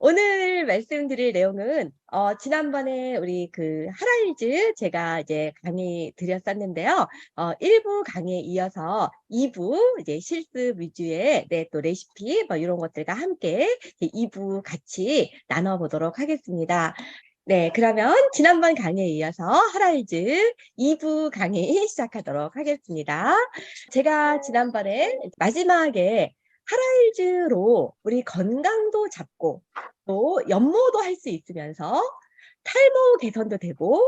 오늘 말씀드릴 내용은 지난번에 우리 하라일즈 제가 이제 강의 드렸었는데요. 1부 강의에 이어서 2부 이제 실습 위주의 또 레시피 뭐 이런 것들과 함께 2부 같이 나눠보도록 하겠습니다. 네, 그러면 지난번 강의에 이어서 하라일즈 2부 강의 시작하도록 하겠습니다. 제가 지난번에 마지막에 하라일즈로 우리 건강도 잡고 또 연모도 할 수 있으면서 탈모 개선도 되고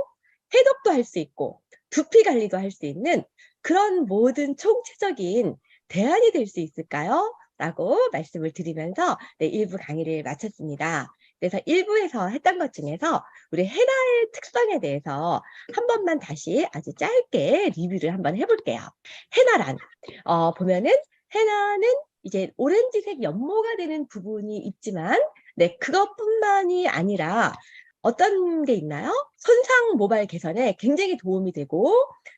해독도 할 수 있고 두피 관리도 할 수 있는 그런 모든 총체적인 대안이 될 수 있을까요? 라고 말씀을 드리면서 1부 강의를 마쳤습니다. 그래서 1부에서 했던 것 중에서 우리 헤나의 특성에 대해서 한 번만 다시 아주 짧게 리뷰를 한번 해볼게요. 헤나란 보면은 헤나는 이제 오렌지색 연모가 되는 부분이 있지만 그것뿐만이 아니라 어떤 게 있나요? 손상 모발 개선에 굉장히 도움이 되고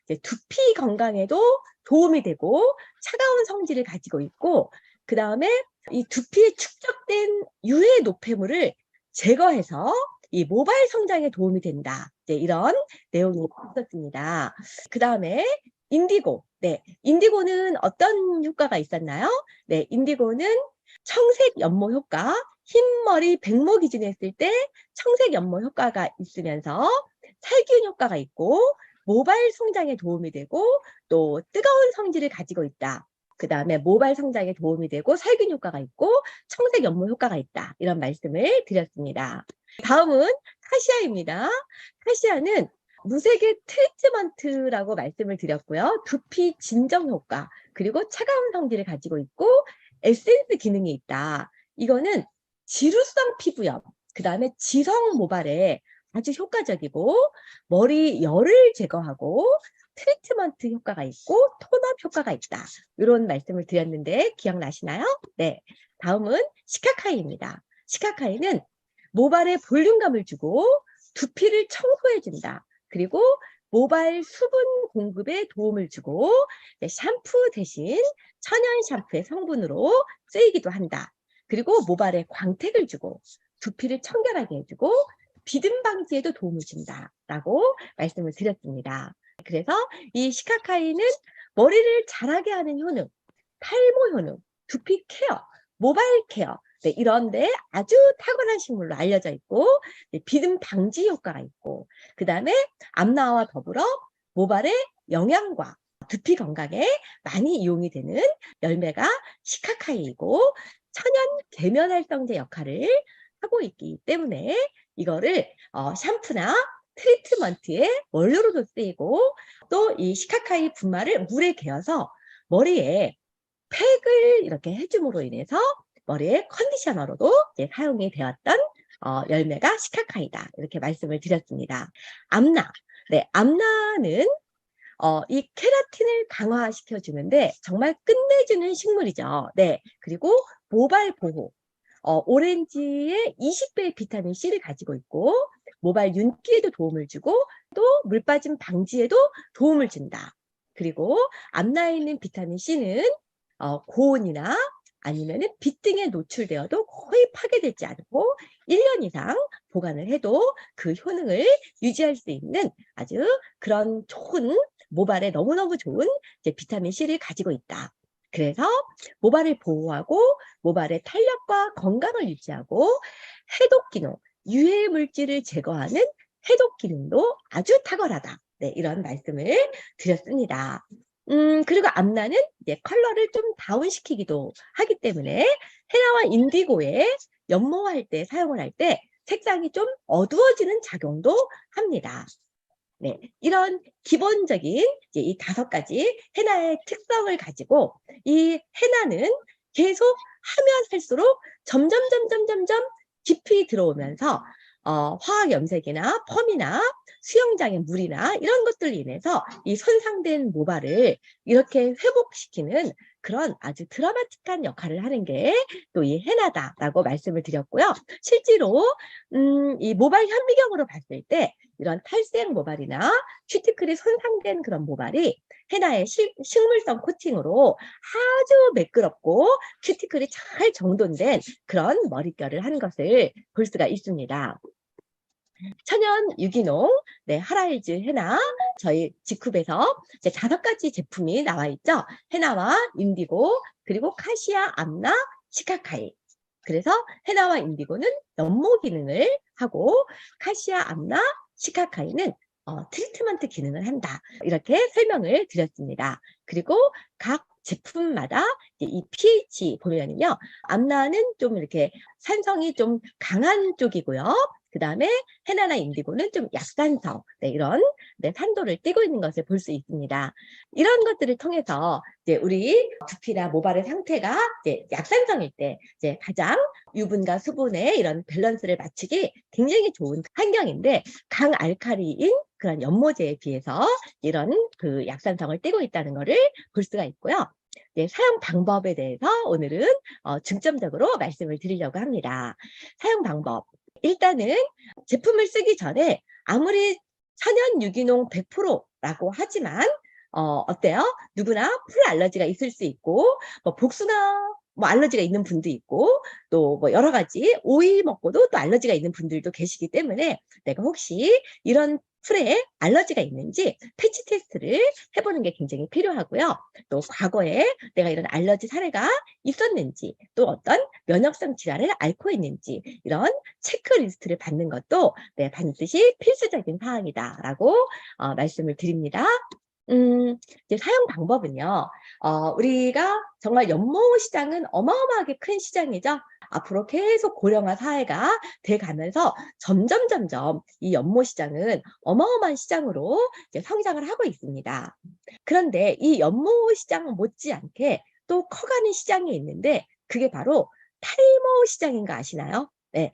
이제 두피 건강에도 도움이 되고 차가운 성질을 가지고 있고 그 다음에 이 두피에 축적된 유해 노폐물을 제거해서 이 모발 성장에 도움이 된다. 이런 내용이 있었습니다. 그 다음에 인디고. 인디고는 어떤 효과가 있었나요? 인디고는 청색 연모 효과, 흰머리 백모 기준에 했을 때 청색 연모 효과가 있으면서 살균 효과가 있고 모발 성장에 도움이 되고 또 뜨거운 성질을 가지고 있다. 그 다음에 모발 성장에 도움이 되고 살균 효과가 있고 청색 연모 효과가 있다. 이런 말씀을 드렸습니다. 다음은 카시아입니다. 카시아는 무색의 트리트먼트라고 말씀을 드렸고요. 두피 진정 효과, 그리고 차가운 성질을 가지고 있고 에센스 기능이 있다. 이거는 지루성 피부염, 그 다음에 지성 모발에 아주 효과적이고 머리 열을 제거하고 트리트먼트 효과가 있고 톤업 효과가 있다. 이런 말씀을 드렸는데 기억나시나요? 네. 다음은 시카카이입니다. 시카카이는 모발에 볼륨감을 주고 두피를 청소해준다. 그리고 모발 수분 공급에 도움을 주고 샴푸 대신 천연 샴푸의 성분으로 쓰이기도 한다. 그리고 모발에 광택을 주고 두피를 청결하게 해주고 비듬 방지에도 도움을 준다라고 말씀을 드렸습니다. 그래서 이 시카카이는 머리를 자라게 하는 효능, 탈모 효능, 두피 케어, 모발 케어 이런데 아주 탁월한 식물로 알려져 있고 비듬 방지 효과가 있고 그 다음에 암나와 더불어 모발의 영양과 두피 건강에 많이 이용이 되는 열매가 시카카이이고 천연 계면활성제 역할을 하고 있기 때문에 이거를 샴푸나 트리트먼트의 원료로도 쓰이고 또 이 시카카이 분말을 물에 개어서 머리에 팩을 이렇게 해줌으로 인해서 머리의 컨디셔너로도 사용이 되었던 열매가 시카카이다. 이렇게 말씀을 드렸습니다. 암나. 암나는 이 케라틴을 강화시켜 주는데 정말 끝내주는 식물이죠. 그리고 모발 보호. 오렌지의 20배의 비타민 C를 가지고 있고 모발 윤기에도 도움을 주고 또 물 빠짐 방지에도 도움을 준다. 그리고 암나에 있는 비타민 C는 고온이나 아니면은 빛 등에 노출되어도 거의 파괴되지 않고 1년 이상 보관을 해도 그 효능을 유지할 수 있는 아주 그런 좋은 모발에 너무너무 좋은 비타민 C를 가지고 있다. 그래서 모발을 보호하고 모발의 탄력과 건강을 유지하고 해독 기능, 유해 물질을 제거하는 해독 기능도 아주 탁월하다. 이런 말씀을 드렸습니다. 그리고 암나는 이제 컬러를 좀 다운시키기도 하기 때문에 헤나와 인디고에 연모할 때 사용을 할 때 색상이 좀 어두워지는 작용도 합니다. 이런 기본적인 이제 이 5가지 헤나의 특성을 가지고 이 헤나는 계속 하면 할수록 점점 깊이 들어오면서 화학 염색이나 펌이나 수영장의 물이나 이런 것들로 인해서 이 손상된 모발을 이렇게 회복시키는 그런 아주 드라마틱한 역할을 하는 게 또 이 헤나다라고 말씀을 드렸고요. 실제로 이 모발 현미경으로 봤을 때 이런 탈색 모발이나 큐티클이 손상된 그런 모발이 헤나의 식물성 코팅으로 아주 매끄럽고 큐티클이 잘 정돈된 그런 머릿결을 한 것을 볼 수가 있습니다. 천연 유기농 하라일즈 헤나 저희 지쿱에서 이제 5가지 제품이 나와 있죠. 헤나와 인디고 그리고 카시아, 암나, 시카카이. 그래서 헤나와 인디고는 연모 기능을 하고 카시아, 암나, 시카카이는 트리트먼트 기능을 한다. 이렇게 설명을 드렸습니다. 그리고 각 제품마다 이 pH 보면은요. 암나는 좀 이렇게 산성이 좀 강한 쪽이고요. 그 다음에 헤나나 인디고는 좀 약산성 이런 산도를 띠고 있는 것을 볼 수 있습니다. 이런 것들을 통해서 이제 우리 두피나 모발의 상태가 이제 약산성일 때 이제 가장 유분과 수분의 이런 밸런스를 맞추기 굉장히 좋은 환경인데 강알칼리인 그런 연모제에 비해서 이런 그 약산성을 띠고 있다는 것을 볼 수가 있고요. 사용 방법에 대해서 오늘은 중점적으로 말씀을 드리려고 합니다. 사용 방법. 일단은 제품을 쓰기 전에 아무리 천연 유기농 100%라고 하지만 어때요? 누구나 풀 알러지가 있을 수 있고 복숭아 알러지가 있는 분도 있고 또 여러 가지 오이 먹고도 또 알러지가 있는 분들도 계시기 때문에 내가 혹시 이런 풀에 알러지가 있는지 패치 테스트를 해보는 게 굉장히 필요하고요. 또 과거에 내가 이런 알러지 사례가 있었는지 또 어떤 면역성 질환을 앓고 있는지 이런 체크리스트를 받는 것도 반드시 필수적인 사항이다라고 말씀을 드립니다. 이제 사용 방법은요. 우리가 정말 연모 시장은 어마어마하게 큰 시장이죠. 앞으로 계속 고령화 사회가 돼 가면서 점점 이 연모 시장은 어마어마한 시장으로 이제 성장을 하고 있습니다. 그런데 이 연모 시장 못지않게 또 커가는 시장이 있는데 그게 바로 탈모 시장인 거 아시나요? 네.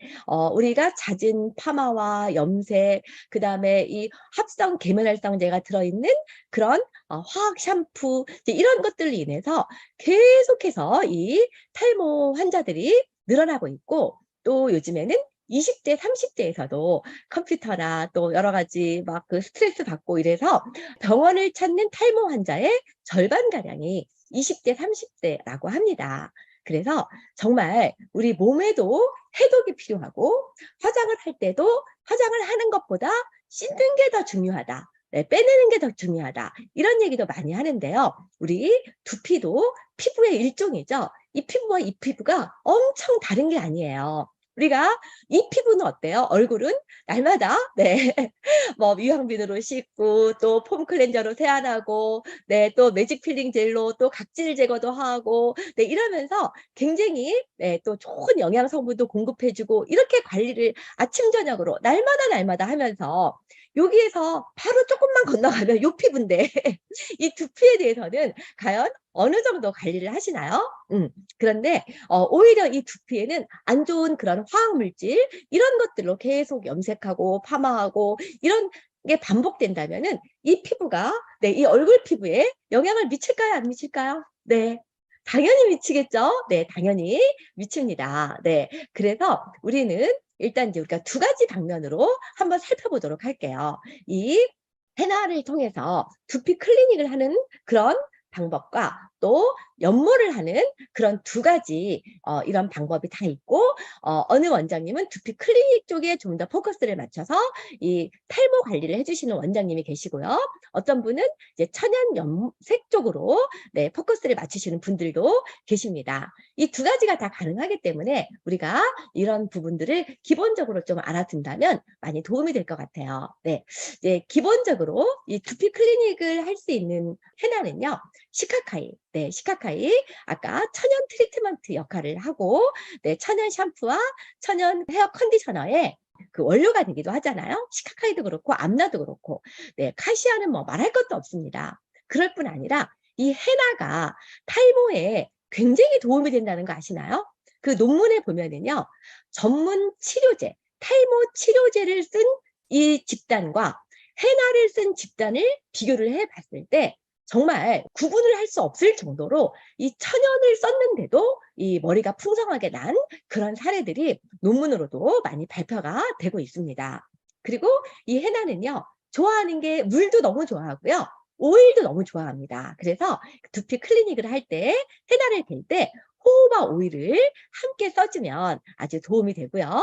우리가 잦은 파마와 염색, 그다음에 이 합성 계면활성제가 들어있는 그런 화학 샴푸 이런 것들로 인해서 계속해서 이 탈모 환자들이 늘어나고 있고 또 요즘에는 20대, 30대에서도 컴퓨터나 또 여러 가지 막 그 스트레스 받고 이래서 병원을 찾는 탈모 환자의 절반가량이 20대, 30대라고 합니다. 그래서 정말 우리 몸에도 해독이 필요하고 화장을 할 때도 화장을 하는 것보다 씻는 게 더 중요하다. 빼내는 게 더 중요하다. 이런 얘기도 많이 하는데요. 우리 두피도 피부의 일종이죠. 이 피부와 이 피부가 엄청 다른 게 아니에요. 우리가 이 피부는 어때요? 얼굴은 날마다 뭐 유황비누로 씻고 또 폼 클렌저로 세안하고 또 매직 필링 젤로 또 각질 제거도 하고 이러면서 굉장히 또 좋은 영양 성분도 공급해 주고 이렇게 관리를 아침 저녁으로 날마다 하면서 여기에서 바로 조금만 건너가면 요 피부인데 이 두피에 대해서는 과연 어느 정도 관리를 하시나요? 그런데 오히려 이 두피에는 안 좋은 그런 화학 물질 이런 것들로 계속 염색하고 파마하고 이런 게 반복된다면은 이 피부가 이 얼굴 피부에 영향을 미칠까요? 안 미칠까요? 네. 당연히 미치겠죠? 네, 당연히 미칩니다. 네. 그래서 우리는 일단 이제 우리가 2가지 방면으로 한번 살펴보도록 할게요. 이 헤나를 통해서 두피 클리닉을 하는 그런 방법과 또 연모를 하는 그런 2가지 이런 방법이 다 있고 어느 원장님은 두피 클리닉 쪽에 좀 더 포커스를 맞춰서 이 탈모 관리를 해주시는 원장님이 계시고요. 어떤 분은 이제 천연 염색 쪽으로 포커스를 맞추시는 분들도 계십니다. 이 2가지가 다 가능하기 때문에 우리가 이런 부분들을 기본적으로 좀 알아둔다면 많이 도움이 될 것 같아요. 네, 기본적으로 이 두피 클리닉을 할 수 있는 헤나는요. 시카카이, 시카카이 아까 천연 트리트먼트 역할을 하고 천연 샴푸와 천연 헤어 컨디셔너의 그 원료가 되기도 하잖아요. 시카카이도 그렇고 암나도 그렇고 카시아는 뭐 말할 것도 없습니다. 그럴 뿐 아니라 이 헤나가 탈모에 굉장히 도움이 된다는 거 아시나요? 그 논문에 보면은요. 전문 치료제, 탈모 치료제를 쓴 이 집단과 헤나를 쓴 집단을 비교를 해 봤을 때 정말 구분을 할 수 없을 정도로 이 천연을 썼는데도 이 머리가 풍성하게 난 그런 사례들이 논문으로도 많이 발표가 되고 있습니다. 그리고 이 헤나는요, 좋아하는 게 물도 너무 좋아하고요. 오일도 너무 좋아합니다. 그래서 두피 클리닉을 할 때 헤나를 댈 때 호호바 오일을 함께 써주면 아주 도움이 되고요.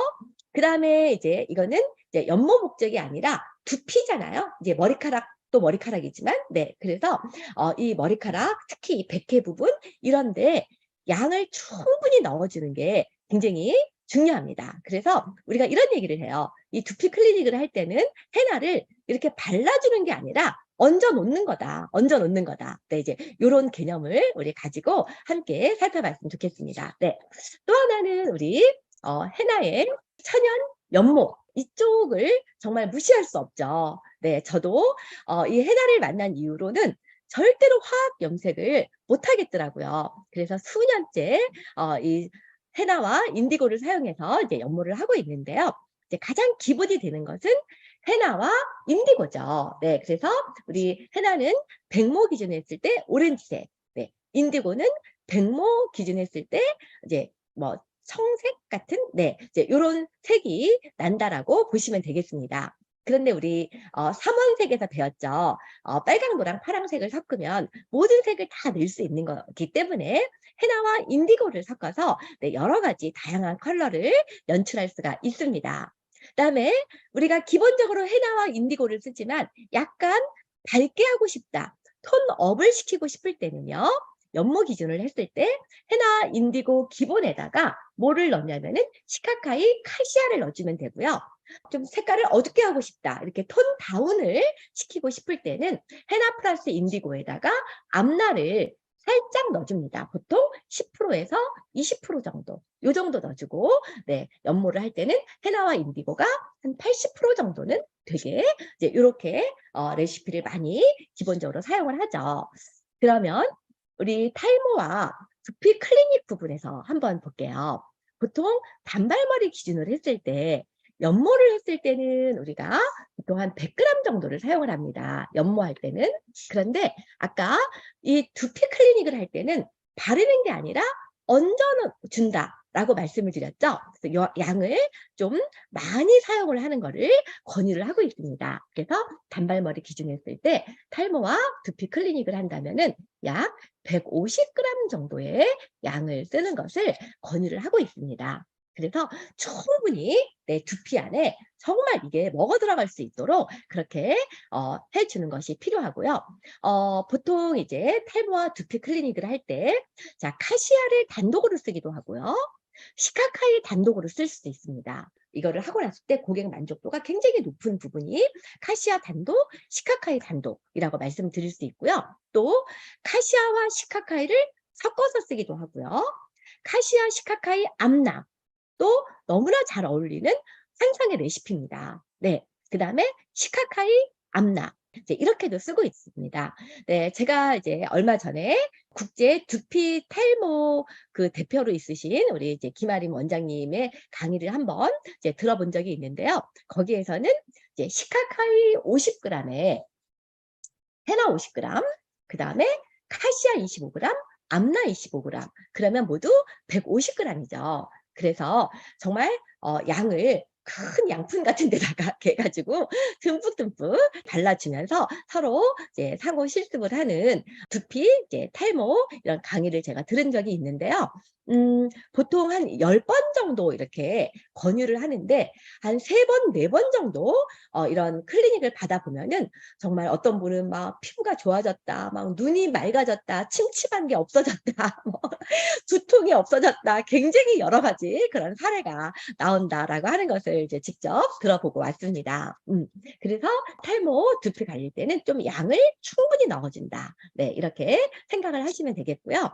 그다음에 이제 이거는 이제 연모 목적이 아니라 두피잖아요. 이제 머리카락도 머리카락이지만, 네. 그래서 이 머리카락, 특히 이 백회 부분 이런데 양을 충분히 넣어주는 게 굉장히 중요합니다. 그래서 우리가 이런 얘기를 해요. 이 두피 클리닉을 할 때는 헤나를 이렇게 발라주는 게 아니라 얹어 놓는 거다. 얹어 놓는 거다. 네, 이제 요런 개념을 우리 가지고 함께 살펴봤으면 좋겠습니다. 네. 또 하나는 우리 헤나의 천연 연모 이쪽을 정말 무시할 수 없죠. 네, 저도 이 헤나를 만난 이후로는 절대로 화학 염색을 못 하겠더라고요. 그래서 수년째 이 헤나와 인디고를 사용해서 이제 연모를 하고 있는데요. 이제 가장 기본이 되는 것은 헤나와 인디고죠. 네, 그래서 우리 헤나는 백모 기준으로 했을 때 오렌지색, 네, 인디고는 백모 기준으로 했을 때 이제 뭐 청색 같은, 네, 이제 요런 색이 난다라고 보시면 되겠습니다. 그런데 우리 삼원색에서 배웠죠. 빨강, 노랑, 파랑색을 섞으면 모든 색을 다 낼 수 있는 거기 때문에 헤나와 인디고를 섞어서 네, 여러 가지 다양한 컬러를 연출할 수가 있습니다. 그다음에 우리가 기본적으로 헤나와 인디고를 쓰지만 약간 밝게 하고 싶다, 톤업을 시키고 싶을 때는요, 연모 기준을 했을 때 헤나 인디고 기본에다가 뭐를 넣냐면은 시카카이 카시아를 넣어주면 되고요. 좀 색깔을 어둡게 하고 싶다, 이렇게 톤 다운을 시키고 싶을 때는 헤나 플러스 인디고에다가 암나를 살짝 넣어줍니다. 보통 10%에서 20% 정도, 요 정도 넣어주고, 네, 연모를 할 때는 헤나와 인디고가 한 80% 정도는 되게 이제 이렇게 레시피를 많이 기본적으로 사용을 하죠. 그러면 우리 탈모와 두피 클리닉 부분에서 한번 볼게요. 보통 단발머리 기준으로 했을 때 연모를 했을 때는 우리가 보통 한 100g 정도를 사용을 합니다. 연모할 때는. 그런데 아까 이 두피 클리닉을 할 때는 바르는 게 아니라 얹어 준다라고 말씀을 드렸죠. 그래서 양을 좀 많이 사용을 하는 거를 권유를 하고 있습니다. 그래서 단발머리 기준으로 했을 때 탈모와 두피 클리닉을 한다면은 약 150g 정도의 양을 쓰는 것을 권유를 하고 있습니다. 그래서 충분히 내 두피 안에 정말 이게 먹어 들어갈 수 있도록 그렇게 해주는 것이 필요하고요. 보통 이제 탈모와 두피 클리닉을 할 때, 자, 카시아를 단독으로 쓰기도 하고요. 시카카이 단독으로 쓸 수도 있습니다. 이거를 하고 났을 때 고객 만족도가 굉장히 높은 부분이 카시아 단독, 시카카이 단독이라고 말씀드릴 수 있고요. 또 카시아와 시카카이를 섞어서 쓰기도 하고요. 카시아, 시카카이, 암나 또 너무나 잘 어울리는 상상의 레시피입니다. 네, 그 다음에 시카카이, 암나 이제 이렇게도 쓰고 있습니다. 네, 제가 이제 얼마 전에 국제 두피 탈모 그 대표로 있으신 우리 이제 김아림 원장님의 강의를 한번 이제 들어본 적이 있는데요. 거기에서는 이제 시카카이 50g에 헤나 50g, 그 다음에 카시아 25g, 암나 25g, 그러면 모두 150g이죠. 그래서 정말 양을 큰 양푼 같은 데다가 이렇게 해가지고 듬뿍듬뿍 발라주면서 서로 이제 상호 실습을 하는 두피 이제 탈모 이런 강의를 제가 들은 적이 있는데요. 보통 한 10번 정도 이렇게 권유를 하는데 한 3번, 4번 정도 이런 클리닉을 받아보면은 정말 어떤 분은 막 피부가 좋아졌다, 막 눈이 맑아졌다, 침침한 게 없어졌다, 뭐 두통이 없어졌다, 굉장히 여러 가지 그런 사례가 나온다라고 하는 것을 이제 직접 들어보고 왔습니다. 그래서 탈모 두피 관리 때는 좀 양을 충분히 넣어준다. 네, 이렇게 생각을 하시면 되겠고요.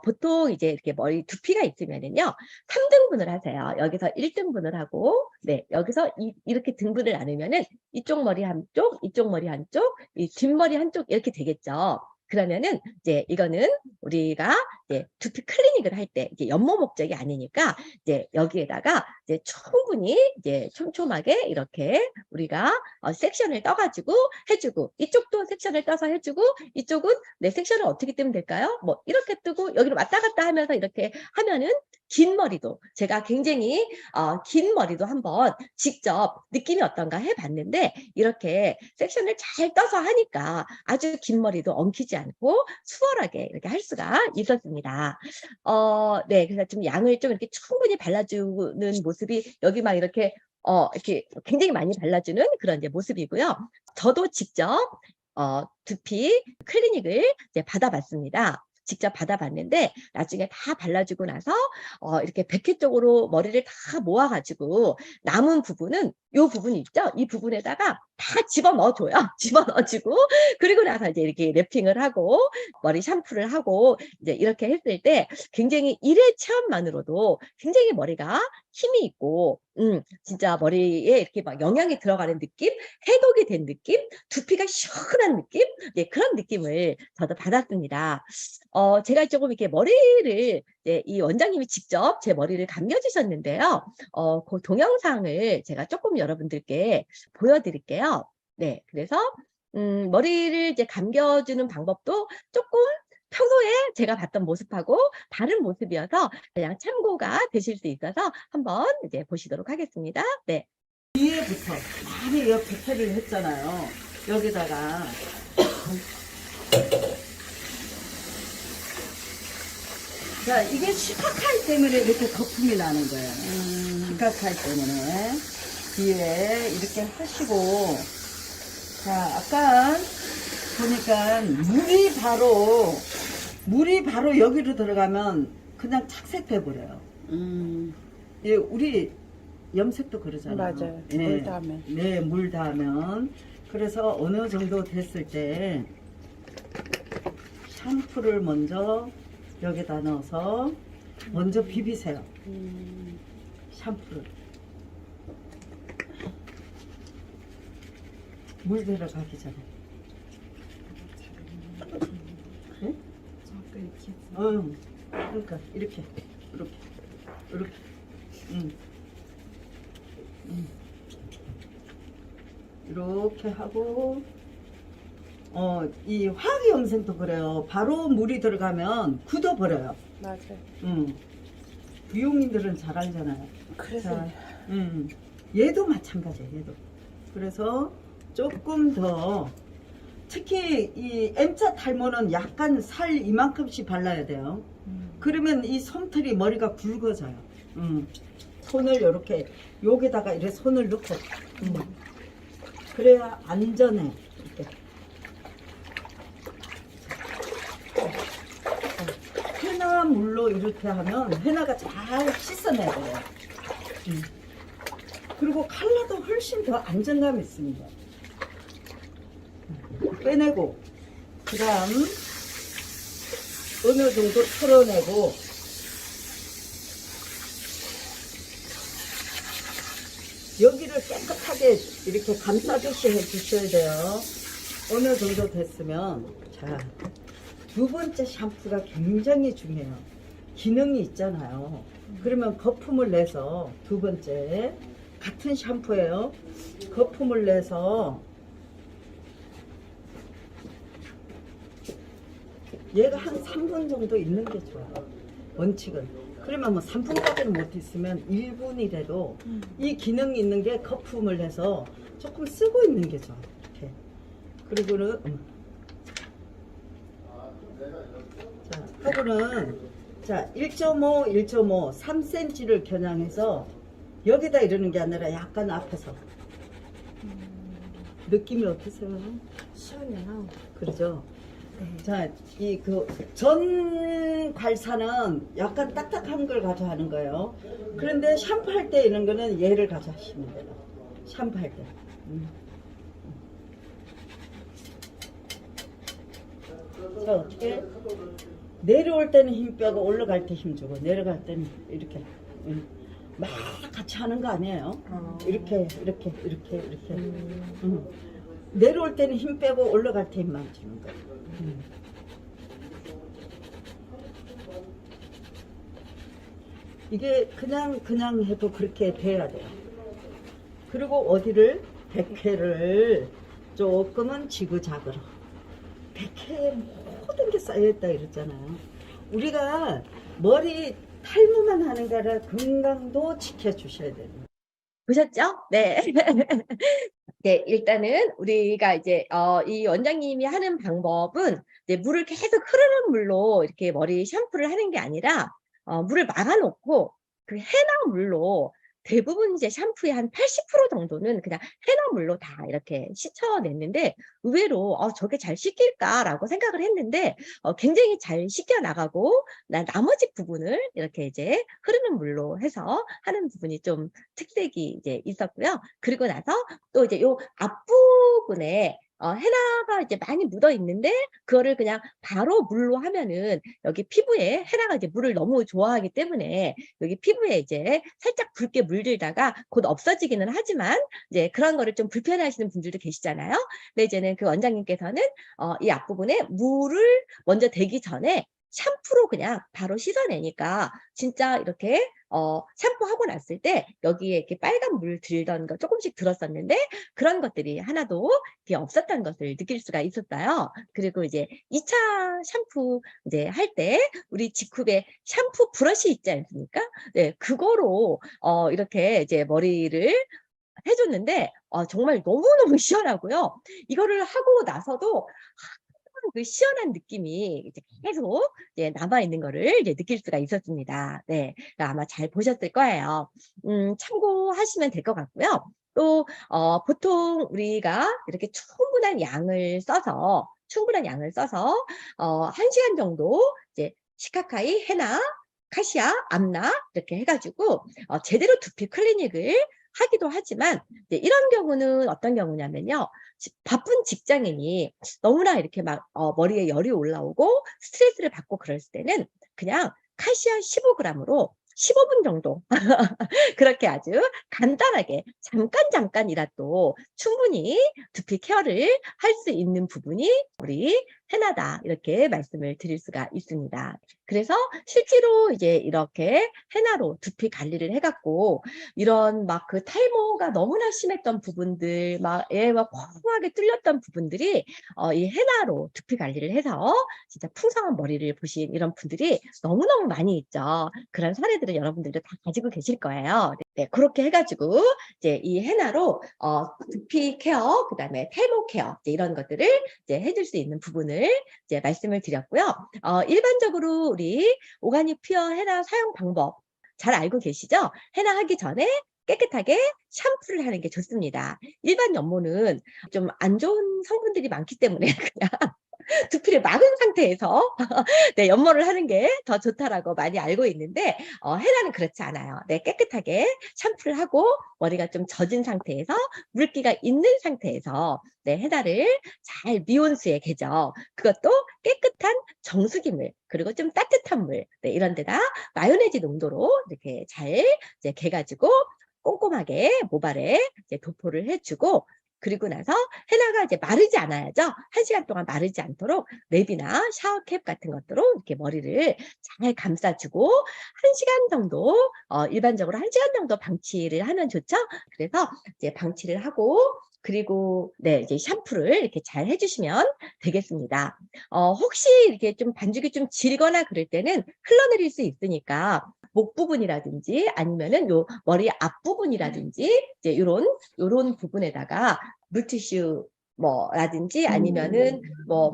보통 이제 이렇게 머리 두피가 있으면은요, 3등분을 하세요. 여기서 1등분을 하고, 네, 여기서 이렇게 등분을 나누면은 이쪽 머리 한쪽, 이쪽 머리 한쪽, 이 뒷머리 한쪽 이렇게 되겠죠. 그러면은 이제 이거는 우리가 이제 두피 클리닉을 할 때 이제 연모 목적이 아니니까 이제 여기에다가 이제 충분히 충분히 이제 촘촘하게 이렇게 우리가 섹션을 떠 가지고 해 주고, 이쪽도 섹션을 떠서 해 주고, 이쪽은 내 섹션을 어떻게 뜨면 될까요? 뭐 이렇게 뜨고 여기로 왔다 갔다 하면서 이렇게 하면은 긴 머리도, 제가 굉장히 긴 머리도 한번 직접 느낌이 어떤가 해 봤는데, 이렇게 섹션을 잘 떠서 하니까 아주 긴 머리도 엉키지 않고 수월하게 이렇게 할 수가 있었습니다. 네. 그래서 좀 양을 좀 이렇게 충분히 발라주는 모습이 여기 막 이렇게 굉장히 많이 발라주는 그런 이제 모습이고요. 저도 직접 두피 클리닉을 이제 받아봤습니다. 직접 받아봤는데 나중에 다 발라주고 나서 이렇게 백회 쪽으로 머리를 다 모아 가지고 남은 부분은 요 부분이 있죠? 이 부분에다가 다 집어넣어 줘요. 집어넣어 주고, 그리고 나서 이제 이렇게 랩핑을 하고 머리 샴푸를 하고 이제 이렇게 했을 때 굉장히 1회 체험만으로도 굉장히 머리가 힘이 있고 진짜 머리에 이렇게 막 영양이 들어가는 느낌, 해독이 된 느낌, 두피가 시원한 느낌, 네, 그런 느낌을 저도 받았습니다. 제가 조금 이렇게 머리를 이제 이 원장님이 직접 제 머리를 감겨 주셨는데요. 그 동영상을 제가 조금 여러분들께 보여 드릴게요. 네. 그래서 머리를 이제 감겨 주는 방법도 조금 평소에 제가 봤던 모습하고 다른 모습이어서 그냥 참고가 되실 수 있어서 한번 이제 보시도록 하겠습니다. 네. 뒤에부터 많이 배터리를 했잖아요. 여기다가 자, 이게 시카카이 때문에 이렇게 거품이 나는 거예요. 시카카이 때문에 뒤에 이렇게 하시고, 자, 아까 보니까 물이 바로 여기로 들어가면 그냥 착색돼 버려요. 예, 우리 염색도 그러잖아요. 맞아요. 예. 물 닿으면. 네, 물 닿으면. 그래서 어느 정도 됐을 때 샴푸를 먼저 여기다 넣어서 먼저 비비세요. 샴푸를. 물 들어가기 전에. 네? 그러니까 이렇게. 이렇게 하고, 이 화학이 염색도 그래요. 바로 물이 들어가면 굳어버려요. 맞아요. 미용인들은 잘 알잖아요. 그래서 자, 얘도 마찬가지예요, 얘도. 그래서 조금 더, 특히 이 M자 탈모는 약간 살 이만큼씩 발라야 돼요. 그러면 이 솜털이 머리가 굵어져요. 손을 이렇게, 여기다가 이렇게 손을 넣고, 그래야 안전해. 이렇게. 헤나 물로 이렇게 하면 헤나가 잘 씻어내야 돼요. 그리고 컬러도 훨씬 더 안정감이 있습니다. 빼내고, 그 다음 어느 정도 털어내고, 여기를 깨끗하게 이렇게 감싸듯이 해주셔야 돼요. 어느 정도 됐으면, 자, 두 번째 샴푸가 굉장히 중요해요. 기능이 있잖아요. 그러면 거품을 내서, 두 번째 같은 샴푸예요. 거품을 내서 얘가 한 3분 정도 있는 게 좋아요. 원칙은. 그러면 뭐 3분까지는 못 있으면 1분이라도 이 기능이 있는 게 거품을 내서 조금 쓰고 있는 게 좋아요. 이렇게. 그리고는 자, 하고는 자, 1.5, 1.5, 3cm를 겨냥해서 여기다 이러는 게 아니라 약간 앞에서. 느낌이 어떠세요? 시원해요. 그러죠? 자, 전 괄사는 약간 딱딱한 걸 가져 하는 거예요. 그런데 샴푸할 때 이런 거는 얘를 가져 하시면 돼요. 샴푸할 때. 자, 어떻게? 내려올 때는 힘 빼고 올라갈 때 힘 주고, 내려갈 때는 이렇게. 막 같이 하는 거 아니에요. 이렇게. 내려올 때는 힘 빼고 올라갈 때 힘만 주는 거예요. 이게 그냥 해도 그렇게 돼야 돼요. 그리고 어디를 100회를 조금은 지그자그로 100회에 모든 게 쌓여있다 이랬잖아요. 우리가 머리 탈모만 하는 게 아니라 건강도 지켜주셔야 돼요. 보셨죠? 네. 네, 일단은 우리가 이제 이 원장님이 하는 방법은 이제 물을 계속 흐르는 물로 이렇게 머리 샴푸를 하는 게 아니라 물을 막아놓고 그 해나 물로 대부분 이제 샴푸의 한 80% 정도는 그냥 해나 물로 다 이렇게 씻어냈는데 의외로 저게 잘 씻길까라고 생각을 했는데 굉장히 잘 씻겨 나가고 나머지 부분을 이렇게 이제 흐르는 물로 해서 하는 부분이 좀 특색이 이제 있었고요. 그리고 나서 또 이제 요 앞부분에 해나가 이제 많이 묻어 있는데 그거를 그냥 바로 물로 하면은 여기 피부에 해나가 이제 물을 너무 좋아하기 때문에 여기 피부에 이제 살짝 붉게 물들다가 곧 없어지기는 하지만 이제 그런 거를 좀 불편해하시는 분들도 계시잖아요. 근데 이제는 그 원장님께서는 이 앞부분에 물을 먼저 대기 전에 샴푸로 그냥 바로 씻어내니까 진짜 이렇게 샴푸하고 났을 때 여기에 이렇게 빨간 물 들던 거 조금씩 들었었는데 그런 것들이 하나도 이렇게 없었던 것을 느낄 수가 있었어요. 그리고 이제 2차 샴푸 이제 할 때 우리 직후에 샴푸 브러쉬 있지 않습니까? 네, 그거로 이렇게 이제 머리를 해줬는데 정말 너무너무 시원하고요. 이거를 하고 나서도 그 시원한 느낌이 이제 계속 이제 남아있는 거를 이제 느낄 수가 있었습니다. 네. 아마 잘 보셨을 거예요. 참고하시면 될 것 같고요. 또, 보통 우리가 이렇게 충분한 양을 써서, 1시간 정도 이제 시카카이, 헤나, 카시아, 암나 이렇게 해가지고 제대로 두피 클리닉을 하기도 하지만 이제 이런 경우는 어떤 경우냐면요. 바쁜 직장인이 너무나 이렇게 막 머리에 열이 올라오고 스트레스를 받고 그럴 때는 그냥 카시아 15g으로 15분 정도 그렇게 아주 간단하게 잠깐이라도 충분히 두피 케어를 할 수 있는 부분이 우리 헤나다 이렇게 말씀을 드릴 수가 있습니다. 그래서 실제로 이제 이렇게 헤나로 두피 관리를 해갖고 이런 막 그 탈모가 너무나 심했던 부분들 막 펑하게 뚫렸던 부분들이 이 헤나로 두피 관리를 해서 진짜 풍성한 머리를 보신 이런 분들이 너무너무 많이 있죠. 그런 사례들을 여러분들도 다 가지고 계실 거예요. 네, 그렇게 해가지고 이제 이 헤나로 두피 케어, 그다음에 탈모 케어 이런 것들을 이제 해줄 수 있는 부분을 이제 말씀을 드렸고요. 일반적으로 우리 오가닉 퓨어 헤나 사용 방법 잘 알고 계시죠? 헤나 하기 전에 깨끗하게 샴푸를 하는 게 좋습니다. 일반 연모는 좀 안 좋은 성분들이 많기 때문에 그냥 두피를 막은 상태에서 네, 연모를 하는 게 더 좋다라고 많이 알고 있는데 헤나는 그렇지 않아요. 네, 깨끗하게 샴푸를 하고 머리가 좀 젖은 상태에서 물기가 있는 상태에서 네, 헤나를 잘 미온수에 개죠. 그것도 깨끗한 정수기물 그리고 좀 따뜻한 물 네, 이런 데다 마요네즈 농도로 이렇게 잘 이제 개가지고 꼼꼼하게 모발에 이제 도포를 해주고 그리고 나서 헤나가 이제 마르지 않아야죠. 1시간 동안 마르지 않도록 랩이나 샤워캡 같은 것들로 이렇게 머리를 잘 감싸주고 1시간 정도 일반적으로 1시간 정도 방치를 하면 좋죠. 그래서 이제 방치를 하고 그리고 네 이제 샴푸를 이렇게 잘 해주시면 되겠습니다. 혹시 이렇게 좀 반죽이 좀 질거나 그럴 때는 흘러내릴 수 있으니까 목 부분이라든지 아니면은 요 머리 앞부분이라든지 이제 요런 부분에다가 물티슈 라든지 아니면은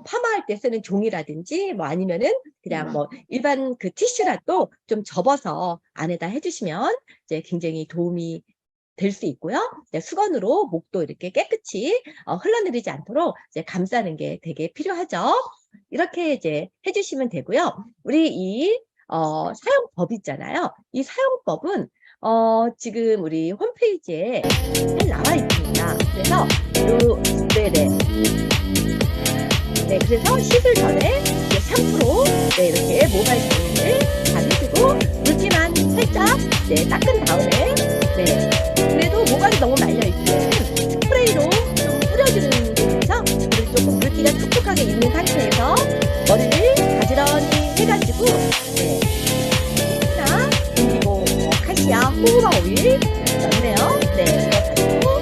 파마할 때 쓰는 종이라든지 아니면은 그냥 일반 그 티슈라도 좀 접어서 안에다 해주시면 이제 굉장히 도움이 될 수 있고요. 이제 수건으로 목도 이렇게 깨끗이 흘러내리지 않도록 이제 감싸는 게 되게 필요하죠. 이렇게 이제 해주시면 되고요. 우리 이 사용법 있잖아요. 이 사용법은 지금 우리 홈페이지에 잘 나와 있습니다. 그래서 네, 그래서 씻을 전에 이제 샴푸로 네, 이렇게 모발 정리를 잘 해주고 물기만 살짝 네, 닦은 다음에 네, 그래도 모발이 너무 말려있으면 스프레이로 좀 뿌려주는 거죠. 그리고 조금 물기가 촉촉하게 있는 상태에서 머리를 가지런히 해가지고 네, 그리고 카시아 호호바 오일 넣네요. 네, 이거 가지고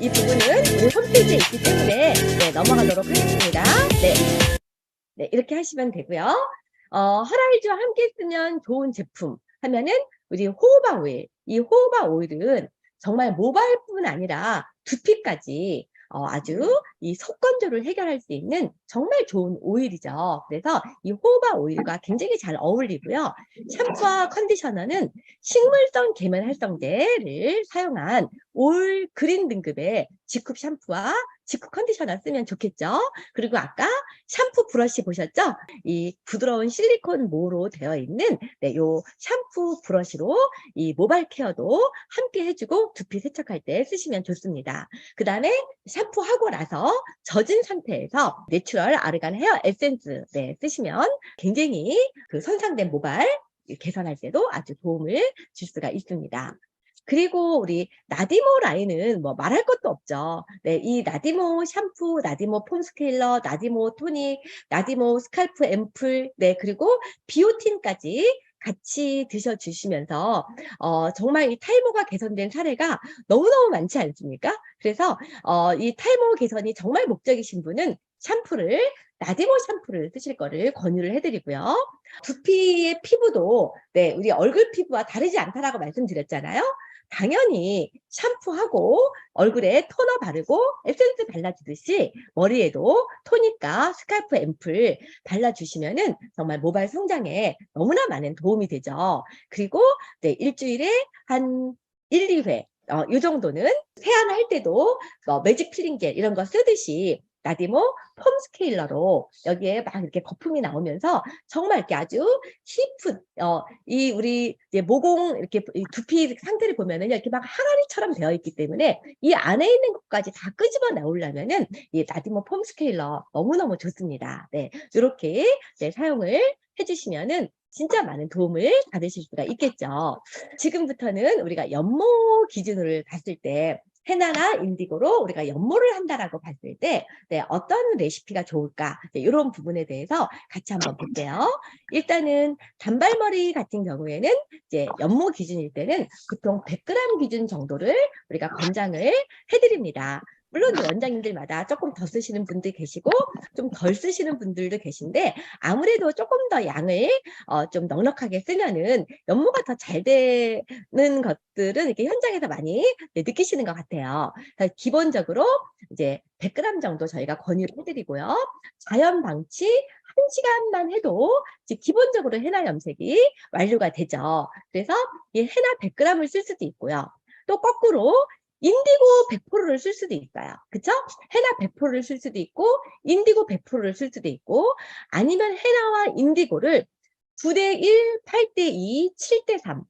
이 부분은 우리 홈페이지에 있기 때문에 네, 넘어가도록 하겠습니다. 네. 네, 이렇게 하시면 되고요. 허라이즈와 함께 쓰면 좋은 제품 하면은 우리 호호바 오일. 이 호호바 오일은 정말 모발뿐 아니라 두피까지 아주 이 속건조를 해결할 수 있는 정말 좋은 오일이죠. 그래서 이 호호바 오일과 굉장히 잘 어울리고요. 샴푸와 컨디셔너는 식물성 계면 활성제를 사용한 올 그린 등급의 직흡 샴푸와 직흡 컨디셔너 쓰면 좋겠죠. 그리고 아까 샴푸 브러쉬 보셨죠? 이 부드러운 실리콘 모로 되어 있는 네, 요 샴푸 브러쉬로 이 모발 케어도 함께 해주고 두피 세척할 때 쓰시면 좋습니다. 그 다음에 샴푸하고 나서 젖은 상태에서 내추럴 아르간 헤어 에센스 네, 쓰시면 굉장히 그 손상된 모발 개선할 때도 아주 도움을 줄 수가 있습니다. 그리고 우리 나디모 라인은 뭐 말할 것도 없죠. 네, 이 나디모 샴푸, 나디모 폼 스케일러, 나디모 토닉, 나디모 스칼프 앰플, 네, 그리고 비오틴까지 같이 드셔주시면서 정말 이 탈모가 개선된 사례가 너무너무 많지 않습니까? 그래서 이 탈모 개선이 정말 목적이신 분은 샴푸를 나디모 샴푸를 쓰실 거를 권유를 해드리고요. 두피의 피부도 네, 우리 얼굴 피부와 다르지 않다라고 말씀드렸잖아요. 당연히 샴푸하고 얼굴에 토너 바르고 에센스 발라주듯이 머리에도 토닉과 스칼프 앰플 발라주시면은 정말 모발 성장에 너무나 많은 도움이 되죠. 그리고 네, 일주일에 한 1, 2회 이 정도는 세안할 때도 매직 필링 젤 이런 거 쓰듯이 나디모 폼 스케일러로 여기에 막 이렇게 거품이 나오면서 정말 이렇게 아주 깊은 이 우리 이제 모공 이렇게 이 두피 상태를 보면은 이렇게 막 항아리처럼 되어 있기 때문에 이 안에 있는 것까지 다 끄집어 나오려면은 이 나디모 폼 스케일러 너무너무 좋습니다. 네, 이렇게 네, 사용을 해주시면은 진짜 많은 도움을 받으실 수가 있겠죠. 지금부터는 우리가 연모 기준으로 봤을 때 헤나나 인디고로 우리가 연모를 한다라고 봤을 때 네, 어떤 레시피가 좋을까 네, 이런 부분에 대해서 같이 한번 볼게요. 일단은 단발머리 같은 경우에는 이제 연모 기준일 때는 보통 100g 기준 정도를 우리가 권장을 해드립니다. 물론 원장님들마다 조금 더 쓰시는 분들 계시고 좀 덜 쓰시는 분들도 계신데 아무래도 조금 더 양을 좀 넉넉하게 쓰면은 연모가 더 잘 되는 것들은 이렇게 현장에서 많이 네, 느끼시는 것 같아요. 그래서 기본적으로 이제 100g 정도 저희가 권유를 해드리고요. 자연 방치 1시간만 해도 이제 기본적으로 헤나 염색이 완료가 되죠. 그래서 이 헤나 100g을 쓸 수도 있고요. 또 거꾸로 인디고 100%를 쓸 수도 있어요. 그쵸? 헤나 100%를 쓸 수도 있고 인디고 100%를 쓸 수도 있고 아니면 헤나와 인디고를 9대1, 8대2, 7대3,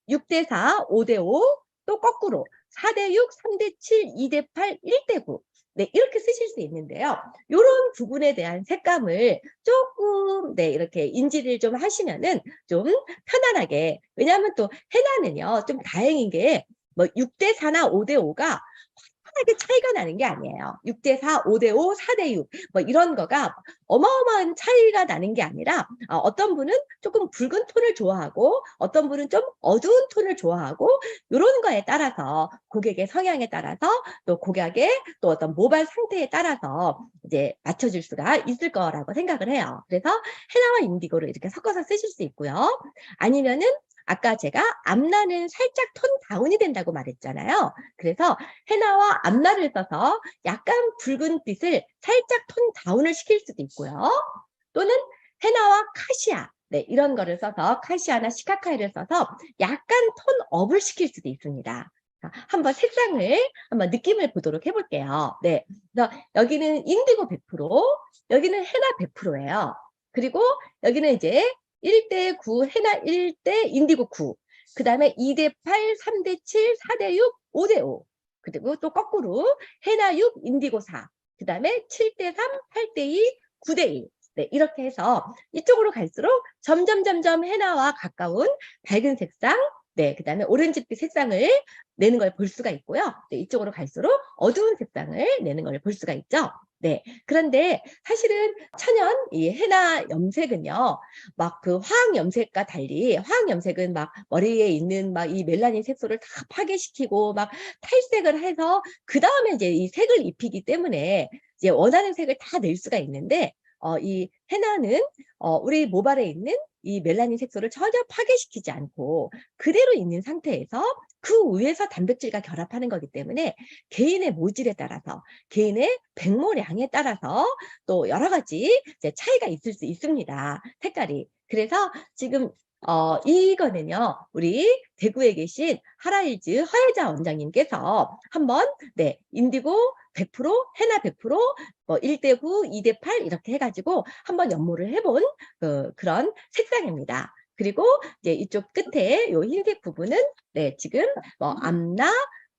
6대4, 5대5 또 거꾸로 4대6, 3대7, 2대8, 1대9 네, 이렇게 쓰실 수 있는데요. 이런 부분에 대한 색감을 조금 네, 이렇게 인지를 좀 하시면은 좀 편안하게 왜냐하면 또 헤나는요 좀 다행인 게 뭐 6대4나 5대5가 확하게 차이가 나는 게 아니에요. 6대4, 5대5, 4대6 뭐 이런 거가 어마어마한 차이가 나는 게 아니라 어떤 분은 조금 붉은 톤을 좋아하고 어떤 분은 좀 어두운 톤을 좋아하고 이런 거에 따라서 고객의 성향에 따라서 또 고객의 또 어떤 모발 상태에 따라서 이제 맞춰줄 수가 있을 거라고 생각을 해요. 그래서 헤나와 인디고를 이렇게 섞어서 쓰실 수 있고요. 아니면은 아까 제가 앞날은 살짝 톤 다운이 된다고 말했잖아요. 그래서 헤나와 앞날을 써서 약간 붉은빛을 살짝 톤 다운을 시킬 수도 있고요. 또는 헤나와 카시아 네, 이런 거를 써서 카시아나 시카카이를 써서 약간 톤 업을 시킬 수도 있습니다. 한번 색상을 한번 느낌을 보도록 해볼게요. 네, 그래서 여기는 인디고 100%, 여기는 헤나 100%예요. 그리고 여기는 이제 1대9 헤나 1대 인디고 9 그 다음에 2대8 3대7 4대6 5대5 그리고 또 거꾸로 헤나 6 인디고 4 그 다음에 7대3 8대2 9대1 네, 이렇게 해서 이쪽으로 갈수록 점점 헤나와 가까운 밝은 색상 네, 그 다음에 오렌지빛 색상을 내는 걸 볼 수가 있고요. 네, 이쪽으로 갈수록 어두운 색상을 내는 걸 볼 수가 있죠. 네. 그런데 사실은 천연 이 헤나 염색은요, 막 그 화학 염색과 달리 화학 염색은 막 머리에 있는 막 이 멜라닌 색소를 다 파괴시키고 막 탈색을 해서 그다음에 이제 이 색을 입히기 때문에 이제 원하는 색을 다 낼 수가 있는데 이 헤나는 우리 모발에 있는 이 멜라닌 색소를 전혀 파괴시키지 않고 그대로 있는 상태에서 그 위에서 단백질과 결합하는 거기 때문에 개인의 모질에 따라서 개인의 백모량에 따라서 또 여러 가지 이제 차이가 있을 수 있습니다, 색깔이. 그래서 지금 이거는요, 우리 대구에 계신 하라일즈 허혜자 원장님께서 한번 네, 인디고 100%, 헤나 100%, 뭐 1대9, 2대8 이렇게 해가지고 한번 연모를 해본 그런 색상입니다. 그리고 이제 이쪽 끝에 요 흰색 부분은 네, 지금 뭐 암나,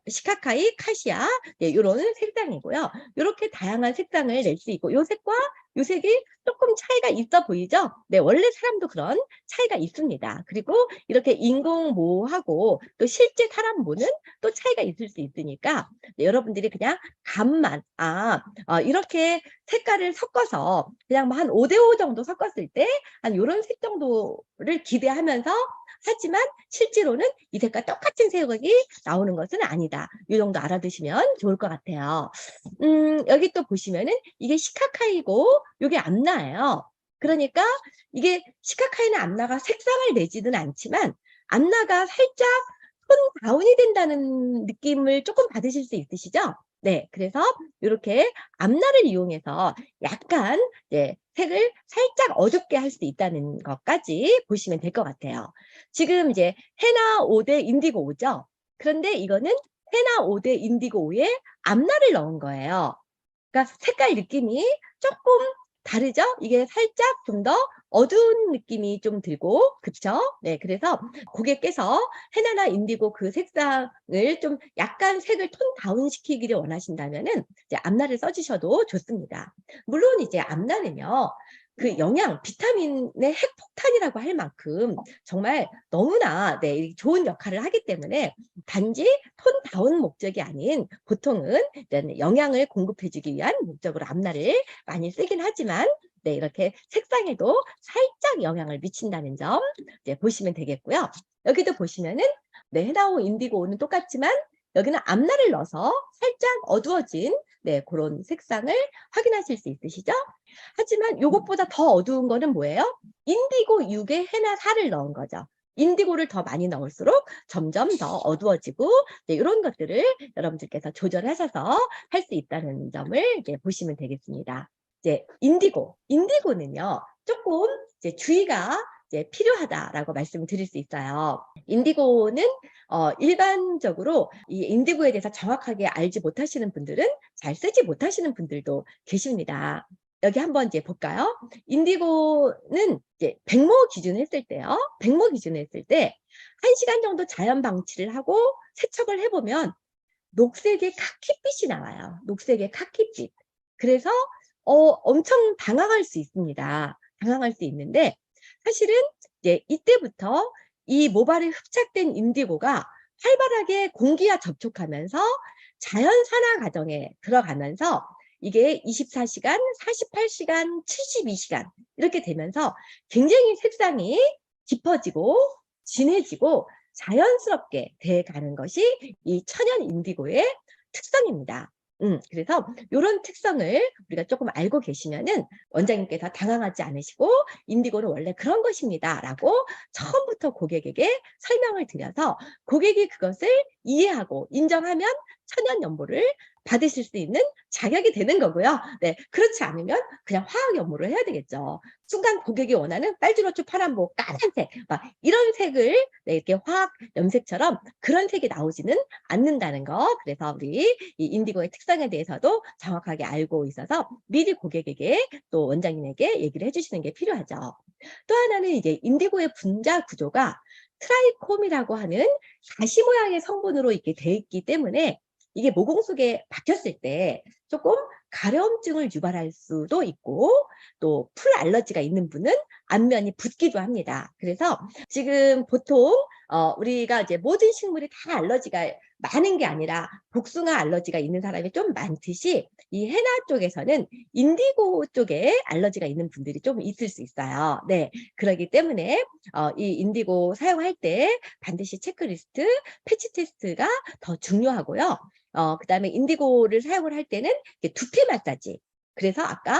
시카카이, 카시아 네, 요런 색상이고요. 요렇게 다양한 색상을 낼 수 있고 요 색과 요 색이 조금 차이가 있어 보이죠? 네, 원래 사람도 그런 차이가 있습니다. 그리고 이렇게 인공모하고 또 실제 사람 모는 또 차이가 있을 수 있으니까 네, 여러분들이 그냥 감만 이렇게 색깔을 섞어서 그냥 뭐 한 5대5 정도 섞었을 때 한 요런 색 정도를 기대하면서 하지만 실제로는 이 색과 똑같은 색이 나오는 것은 아니다. 이 정도 알아두시면 좋을 것 같아요. 여기 또 보시면은 이게 시카카이고 이게 암나예요. 그러니까 이게 시카카이나 암나가 색상을 내지는 않지만 암나가 살짝 톤 다운이 된다는 느낌을 조금 받으실 수 있으시죠? 네, 그래서 이렇게 암나를 이용해서 약간 색을 살짝 어둡게 할 수 있다는 것까지 보시면 될 것 같아요. 지금 이제 헤나 5대 인디고 5죠? 그런데 이거는 헤나 5대 인디고 5에 암나를 넣은 거예요. 그러니까 색깔 느낌이 조금 다르죠? 이게 살짝 좀 더 어두운 느낌이 좀 들고, 그쵸? 네, 그래서 고객께서 헤나나 인디고 그 색상을 좀 약간 색을 톤 다운 시키기를 원하신다면은 이제 암나를 써주셔도 좋습니다. 물론 이제 암나는요, 그 영양, 비타민의 핵폭탄이라고 할 만큼 정말 너무나 네, 좋은 역할을 하기 때문에 단지 톤 다운 목적이 아닌 보통은 영양을 공급해주기 위한 목적으로 암나를 많이 쓰긴 하지만 네, 이렇게 색상에도 살짝 영향을 미친다는 점 이제 보시면 되겠고요. 여기도 보시면은 네, 헤나오 인디고는 똑같지만 여기는 암나를 넣어서 살짝 어두워진 네, 그런 색상을 확인하실 수 있으시죠? 하지만 이것보다 더 어두운 거는 뭐예요? 인디고 6에 헤나 4를 넣은 거죠. 인디고를 더 많이 넣을수록 점점 더 어두워지고 네, 이런 것들을 여러분들께서 조절하셔서 할 수 있다는 점을 이제 보시면 되겠습니다. 이제 인디고는요 조금 이제 주의가 이제 필요하다라고 말씀을 드릴 수 있어요. 인디고는 일반적으로 이 인디고에 대해서 정확하게 알지 못하시는 분들은 잘 쓰지 못하시는 분들도 계십니다. 여기 한번 이제 볼까요? 인디고는 이제 백모 기준 했을 때요. 백모 기준 했을 때 1시간 정도 자연 방치를 하고 세척을 해보면 녹색의 카키빛이 나와요. 녹색의 카키빛. 그래서 엄청 당황할 수 있습니다. 당황할 수 있는데 사실은 이제 이때부터 이 모발에 흡착된 인디고가 활발하게 공기와 접촉하면서 자연 산화 과정에 들어가면서 이게 24시간, 48시간, 72시간 이렇게 되면서 굉장히 색상이 깊어지고 진해지고 자연스럽게 돼가는 것이 이 천연 인디고의 특성입니다. 그래서 이런 특성을 우리가 조금 알고 계시면은 원장님께서 당황하지 않으시고 인디고는 원래 그런 것입니다 라고 처음부터 고객에게 설명을 드려서 고객이 그것을 이해하고 인정하면 천연 연모를 받으실 수 있는 자격이 되는 거고요. 네, 그렇지 않으면 그냥 화학 연모를 해야 되겠죠. 순간 고객이 원하는 빨주노초 파란보 까만색 막 이런 색을 네, 이렇게 화학 염색처럼 그런 색이 나오지는 않는다는 거. 그래서 우리 이 인디고의 특성에 대해서도 정확하게 알고 있어서 미리 고객에게 또 원장님에게 얘기를 해주시는 게 필요하죠. 또 하나는 이제 인디고의 분자 구조가 트라이콤이라고 하는 가시 모양의 성분으로 이렇게 돼 있기 때문에 이게 모공 속에 박혔을 때 조금 가려움증을 유발할 수도 있고 또 풀 알러지가 있는 분은 안면이 붓기도 합니다. 그래서 지금 보통 우리가 이제 모든 식물이 다 알러지가 많은 게 아니라 복숭아 알러지가 있는 사람이 좀 많듯이 이 해나 쪽에서는 인디고 쪽에 알러지가 있는 분들이 좀 있을 수 있어요. 네, 그렇기 때문에 이 인디고 사용할 때 반드시 체크리스트, 패치 테스트가 더 중요하고요. 그다음에 인디고를 사용을 할 때는 두피 마사지. 그래서 아까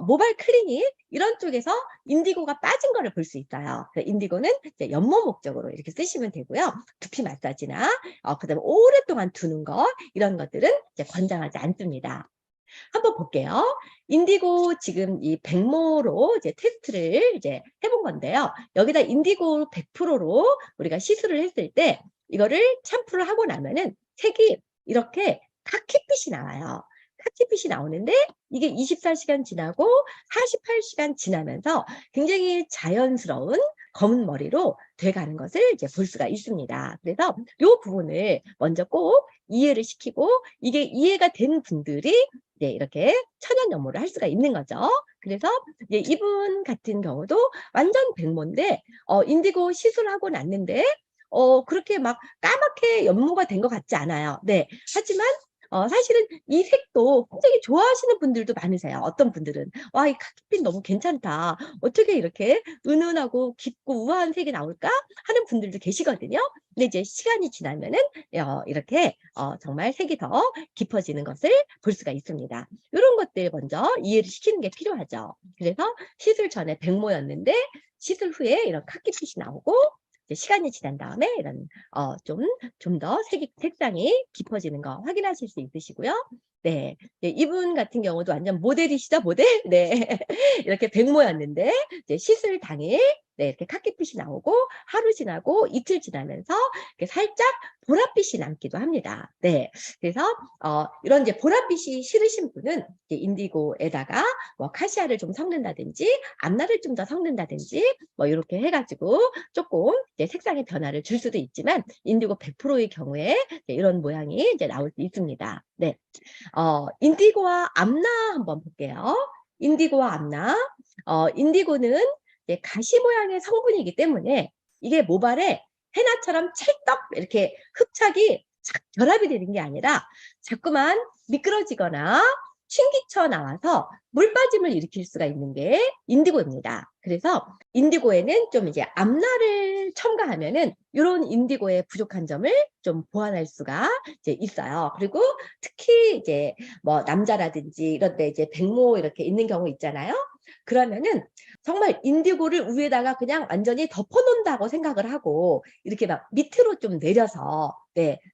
모발 클리닉 이런 쪽에서 인디고가 빠진 거를 볼 수 있어요. 인디고는 이제 연모 목적으로 이렇게 쓰시면 되고요. 두피 마사지나 그다음에 오랫동안 두는 거 이런 것들은 이제 권장하지 않습니다. 한번 볼게요. 인디고 지금 이 백모로 이제 테스트를 이제 해본 건데요. 여기다 인디고 100%로 우리가 시술을 했을 때 이거를 샴푸를 하고 나면은 색이 이렇게 카키빛이 나와요. 카키빛이 나오는데 이게 24시간 지나고 48시간 지나면서 굉장히 자연스러운 검은 머리로 돼가는 것을 이제 볼 수가 있습니다. 그래서 이 부분을 먼저 꼭 이해를 시키고 이게 이해가 된 분들이 이제 이렇게 천연 연모를 할 수가 있는 거죠. 그래서 이제 이분 같은 경우도 완전 백모인데 인디고 시술하고 났는데 그렇게 막 까맣게 연모가 된 것 같지 않아요. 네. 하지만 사실은 이 색도 굉장히 좋아하시는 분들도 많으세요. 어떤 분들은 와, 이 카키빛 너무 괜찮다. 어떻게 이렇게 은은하고 깊고 우아한 색이 나올까 하는 분들도 계시거든요. 근데 이제 시간이 지나면은 이렇게 정말 색이 더 깊어지는 것을 볼 수가 있습니다. 이런 것들 먼저 이해를 시키는 게 필요하죠. 그래서 시술 전에 백모였는데 시술 후에 이런 카키빛이 나오고 시간이 지난 다음에 이런 좀 더 색상이 깊어지는 거 확인하실 수 있으시고요. 네, 이분 같은 경우도 완전 모델이시죠, 모델? 네, 이렇게 백모였는데 이제 시술 당일 이렇게 카키빛이 나오고 하루 지나고 이틀 지나면서 이렇게 살짝 보랏빛이 남기도 합니다. 네, 그래서 이런 이제 보랏빛이 싫으신 분은 이제 인디고에다가 뭐 카시아를 좀 섞는다든지 암나를 좀 더 섞는다든지 뭐 이렇게 해가지고 조금 이제 색상의 변화를 줄 수도 있지만 인디고 100%의 경우에 이런 모양이 이제 나올 수 있습니다. 네, 인디고와 암나 한번 볼게요. 인디고와 암나. 인디고는 이제 가시 모양의 성분이기 때문에 이게 모발에 해나처럼 찰떡 이렇게 흡착이 착 결합이 되는 게 아니라 자꾸만 미끄러지거나 튕기쳐 나와서 물 빠짐을 일으킬 수가 있는 게 인디고입니다. 그래서 인디고에는 좀 이제 암나를 첨가하면은 이런 인디고의 부족한 점을 좀 보완할 수가 이제 있어요. 그리고 특히 이제 뭐 남자라든지 이런 데 이제 백모 이렇게 있는 경우 있잖아요. 그러면은 정말 인디고를 위에다가 그냥 완전히 덮어놓는다고 생각을 하고 이렇게 막 밑으로 좀 내려서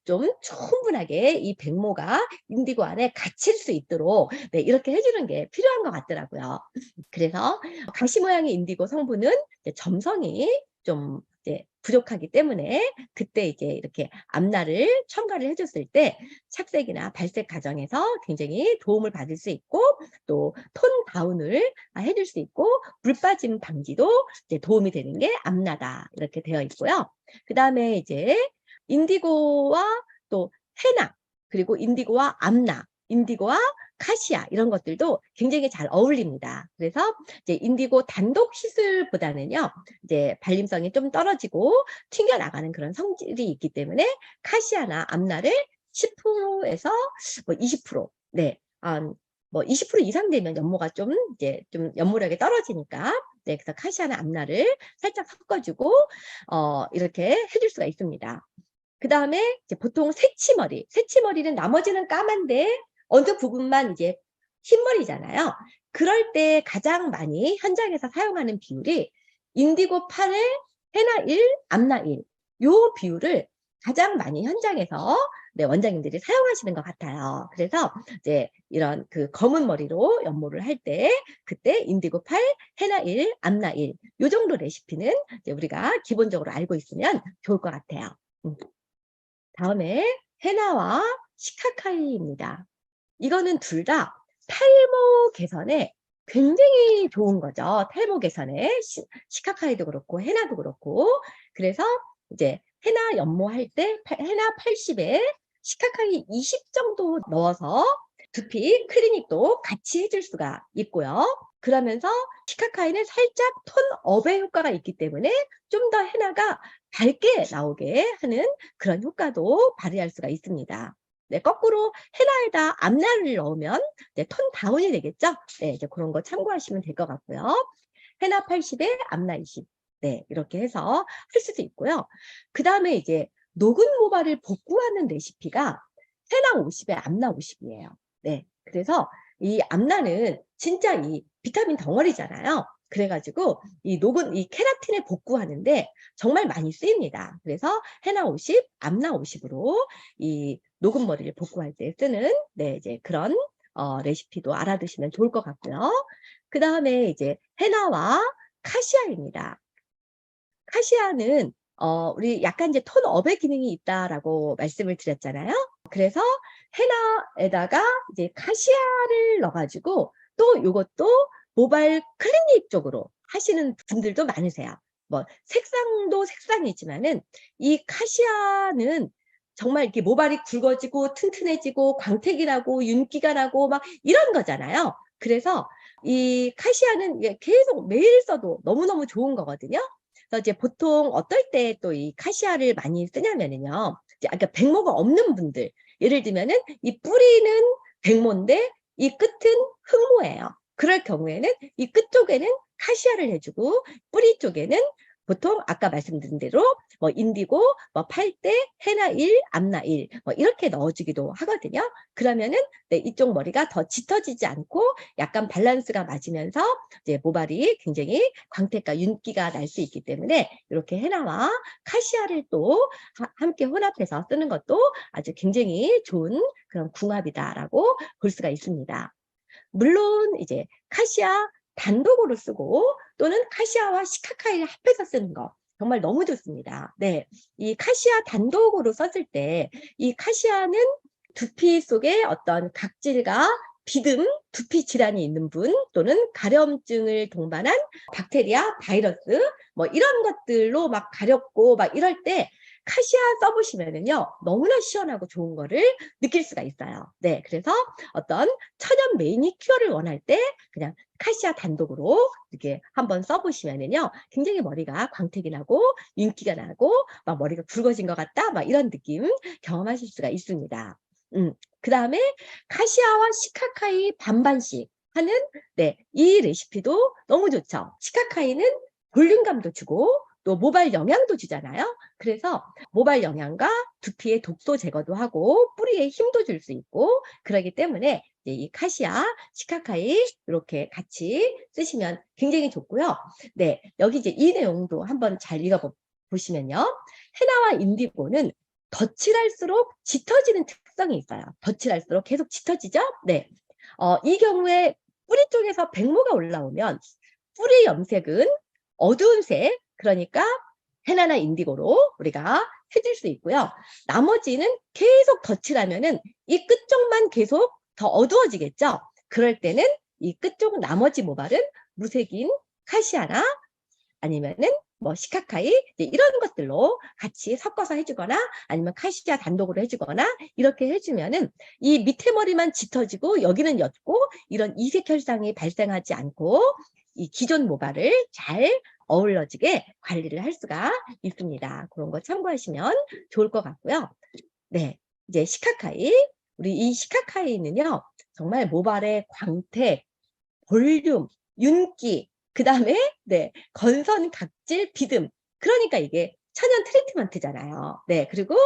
좀 충분하게 이 백모가 인디고 안에 갇힐 수 있도록 이렇게 해주는 게 필요한 것 같더라고요. 그래서 가시 모양의 인디고 성분은 점성이 좀 부족하기 때문에 그때 이제 이렇게 암나를 첨가를 해줬을 때 착색이나 발색 과정에서 굉장히 도움을 받을 수 있고 또 톤 다운을 해줄 수 있고 물 빠짐 방지도 이제 도움이 되는 게 암나다 이렇게 되어 있고요. 그 다음에 이제 인디고와 또 헤나 그리고 인디고와 암나, 인디고와 카시아 이런 것들도 굉장히 잘 어울립니다. 그래서 이제 인디고 단독 시술보다는요, 이제 발림성이 좀 떨어지고 튕겨 나가는 그런 성질이 있기 때문에 카시아나 암나를 10%에서 뭐 20%, 뭐 20% 이상 되면 연모가 좀 이제 좀 연모력이 떨어지니까 그래서 카시아나 암나를 살짝 섞어주고 이렇게 해줄 수가 있습니다. 그 다음에 이제 보통 새치머리는 나머지는 까만데 어느 부분만 이제 흰머리잖아요. 그럴 때 가장 많이 현장에서 사용하는 비율이 인디고 8에 헤나 1, 암나 1. 요 비율을 가장 많이 현장에서 원장님들이 사용하시는 것 같아요. 그래서 이제 이런 그 검은 머리로 연모를 할 때 그때 인디고 8, 헤나 1, 암나 1. 요 정도 레시피는 이제 우리가 기본적으로 알고 있으면 좋을 것 같아요. 다음에 헤나와 시카카이입니다. 이거는 둘 다 탈모 개선에 굉장히 좋은 거죠. 탈모 개선에 시카카이도 그렇고 헤나도 그렇고 그래서 이제 헤나 연모할 때 헤나 80에 시카카이 20 정도 넣어서 두피 클리닉도 같이 해줄 수가 있고요. 그러면서 시카카이는 살짝 톤업의 효과가 있기 때문에 좀 더 헤나가 밝게 나오게 하는 그런 효과도 발휘할 수가 있습니다. 네, 거꾸로 헤나에다 앞날을 넣으면 네, 톤 다운이 되겠죠? 네, 이제 그런 거 참고하시면 될 것 같고요. 헤나 80에 앞나 20. 네, 이렇게 해서 할 수도 있고요. 그 다음에 이제 녹은 모발을 복구하는 레시피가 헤나 50에 앞나 50이에요. 네, 그래서 이 앞나는 진짜 이 비타민 덩어리잖아요. 그래가지고 이 녹은 이 케라틴을 복구하는데 정말 많이 쓰입니다. 그래서 헤나 50, 앞나 50으로 이 녹은 머리를 복구할 때 쓰는 네, 이제 그런 레시피도 알아두시면 좋을 것 같고요. 그 다음에 이제 헤나와 카시아입니다. 카시아는 우리 약간 이제 톤업의 기능이 있다라고 말씀을 드렸잖아요. 그래서 헤나에다가 이제 카시아를 넣어가지고 또 이것도 모발 클리닉 쪽으로 하시는 분들도 많으세요. 뭐 색상도 색상이지만은 이 카시아는 정말 이렇게 모발이 굵어지고 튼튼해지고 광택이 나고 윤기가 나고 막 이런 거잖아요. 그래서 이 카시아는 계속 매일 써도 너무너무 좋은 거거든요. 그래서 이제 보통 어떨 때 또 이 카시아를 많이 쓰냐면은요. 이제 아까 백모가 없는 분들, 예를 들면은 이 뿌리는 백모인데 이 끝은 흑모예요. 그럴 경우에는 이 끝쪽에는 카시아를 해주고 뿌리 쪽에는 보통 아까 말씀드린 대로 뭐 인디고, 뭐 팔대, 헤나 1, 앞나 1, 뭐 이렇게 넣어주기도 하거든요. 그러면은 네, 이쪽 머리가 더 짙어지지 않고 약간 밸런스가 맞으면서 이제 모발이 굉장히 광택과 윤기가 날 수 있기 때문에 이렇게 헤나와 카시아를 또 함께 혼합해서 쓰는 것도 아주 굉장히 좋은 그런 궁합이다라고 볼 수가 있습니다. 물론 이제 카시아 단독으로 쓰고 또는 카시아와 시카카이를 합해서 쓰는 거 정말 너무 좋습니다. 네, 이 카시아 단독으로 썼을 때 이 카시아는 두피 속에 어떤 각질과 비듬, 두피 질환이 있는 분 또는 가려움증을 동반한 박테리아, 바이러스 뭐 이런 것들로 막 가렵고 막 이럴 때 카시아 써보시면은요 너무나 시원하고 좋은 거를 느낄 수가 있어요. 네, 그래서 어떤 천연 매니큐어를 원할 때 그냥 카시아 단독으로 이렇게 한번 써보시면은요 굉장히 머리가 광택이 나고 윤기가 나고 막 머리가 굵어진 것 같다 막 이런 느낌 경험하실 수가 있습니다. 그 다음에 카시아와 시카카이 반반씩 하는 네, 이 레시피도 너무 좋죠. 시카카이는 볼륨감도 주고 또 모발 영양도 주잖아요. 그래서 모발 영양과 두피의 독소 제거도 하고 뿌리에 힘도 줄 수 있고 그러기 때문에 이 카시아, 시카카이 이렇게 같이 쓰시면 굉장히 좋고요. 네, 여기 이제 이 내용도 한번 잘 읽어보시면요. 헤나와 인디고는 덧칠할수록 짙어지는 특성이 있어요. 덧칠할수록 계속 짙어지죠? 네. 이 경우에 뿌리 쪽에서 백모가 올라오면 뿌리 염색은 어두운 색, 그러니까 헤나나 인디고로 우리가 해줄 수 있고요. 나머지는 계속 덧칠하면은 이 끝쪽만 계속 더 어두워지겠죠? 그럴 때는 이 끝쪽 나머지 모발은 무색인 카시아나 아니면은 뭐 시카카이 이런 것들로 같이 섞어서 해주거나 아니면 카시아 단독으로 해주거나 이렇게 해주면은 이 밑에 머리만 짙어지고 여기는 옅고 이런 이색 현상이 발생하지 않고 이 기존 모발을 잘 어울러지게 관리를 할 수가 있습니다. 그런 거 참고하시면 좋을 것 같고요. 네, 이제 시카카이. 우리 이 시카카이는요, 정말 모발의 광택, 볼륨, 윤기, 그 다음에 네, 건선, 각질, 비듬. 그러니까 이게 천연 트리트먼트잖아요. 네, 그리고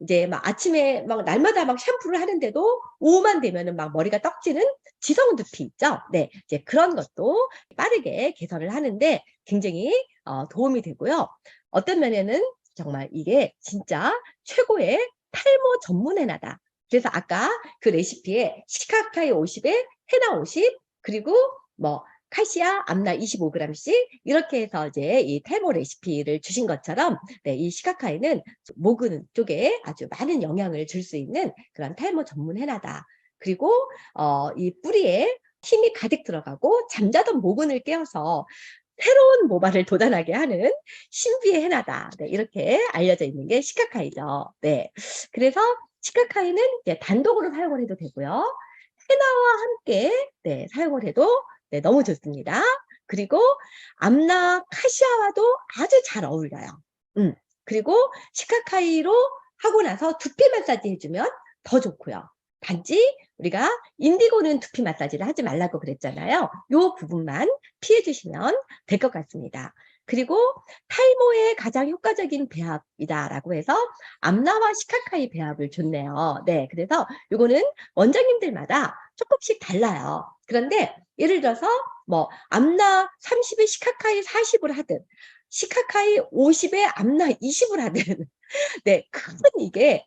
이제 막 아침에 막 날마다 막 샴푸를 하는데도 오후만 되면은 막 머리가 떡지는 지성 두피 있죠? 네, 이제 그런 것도 빠르게 개선을 하는데 굉장히 도움이 되고요. 어떤 면에는 정말 이게 진짜 최고의 탈모 전문 헤나다. 그래서 아까 그 레시피에 시카카이 50에 헤나 50 그리고 뭐 카시아 암나 25g씩 이렇게 해서 이제 이 탈모 레시피를 주신 것처럼 네, 이 시카카이는 모근 쪽에 아주 많은 영향을 줄 수 있는 그런 탈모 전문 헤나다. 그리고 이 뿌리에 힘이 가득 들어가고 잠자던 모근을 깨워서 새로운 모발을 돋아나게 하는 신비의 헤나다. 네, 이렇게 알려져 있는 게 시카카이죠. 네, 그래서 시카카이는 이제 단독으로 사용을 해도 되고요. 함께 네, 사용을 해도 네, 너무 좋습니다. 그리고 암나 카시아와도 아주 잘 어울려요. 그리고 시카카이로 하고 나서 두피 마사지 해주면 더 좋고요. 단지 우리가 인디고는 두피 마사지를 하지 말라고 그랬잖아요. 요 부분만 피해 주시면 될 것 같습니다. 그리고 탈모에 가장 효과적인 배합이다라고 해서 암나와 시카카이 배합을 줬네요. 네, 그래서 요거는 원장님들마다 조금씩 달라요. 그런데 예를 들어서 뭐 암나 30에 시카카이 40을 하든 시카카이 50에 암나 20을 하든 네, 큰 이게